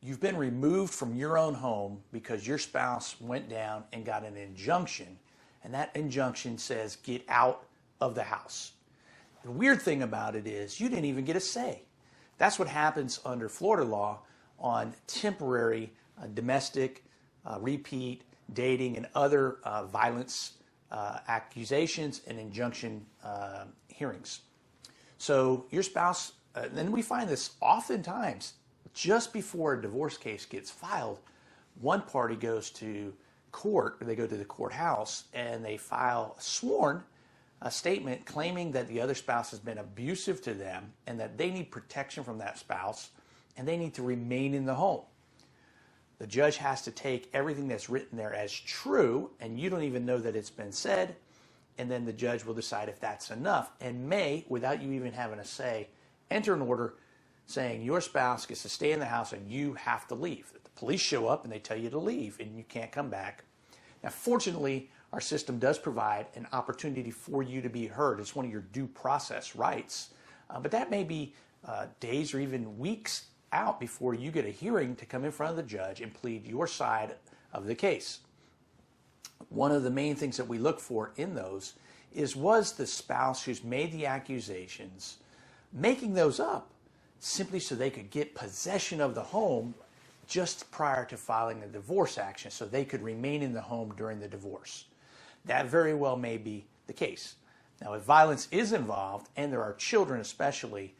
You've been removed from your own home because your spouse went down and got an injunction, and that injunction says get out of the house. The weird thing about it is you didn't even get a say. That's what happens under Florida law on temporary domestic, repeat, dating, and other violence accusations and injunction hearings. So your spouse, and we find this oftentimes just before a divorce case gets filed, one party goes to court, or they go to the courthouse, and they file a statement claiming that the other spouse has been abusive to them and that they need protection from that spouse and they need to remain in the home. The judge has to take everything that's written there as true, and you don't even know that it's been said, and then the judge will decide if that's enough and may, without you even having a say, enter an order saying your spouse gets to stay in the house and you have to leave. The police show up and they tell you to leave and you can't come back. Now, fortunately, our system does provide an opportunity for you to be heard. It's one of your due process rights. But that may be days or even weeks out before you get a hearing to come in front of the judge and plead your side of the case. One of the main things that we look for in those is, was the spouse who's made the accusations making those up simply so they could get possession of the home just prior to filing the divorce action so they could remain in the home during the divorce? That very well may be the case. Now, if violence is involved, and there are children especially,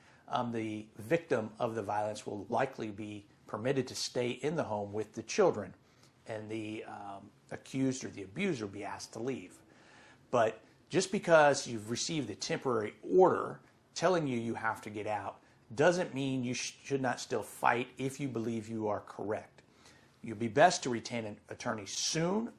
the victim of the violence will likely be permitted to stay in the home with the children, and the accused or the abuser will be asked to leave. But just because you've received a temporary order telling you you have to get out doesn't mean you should not still fight if you believe you are correct. You'll be best to retain an attorney soon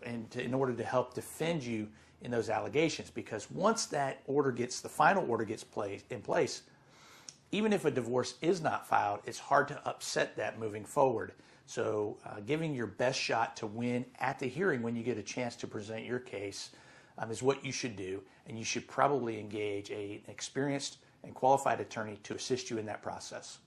in order to help defend you in those allegations, because once that order gets, the final order gets in place, even if a divorce is not filed, it's hard to upset that moving forward. So giving your best shot to win at the hearing when you get a chance to present your case is what you should do, and you should probably engage an experienced and qualified attorney to assist you in that process.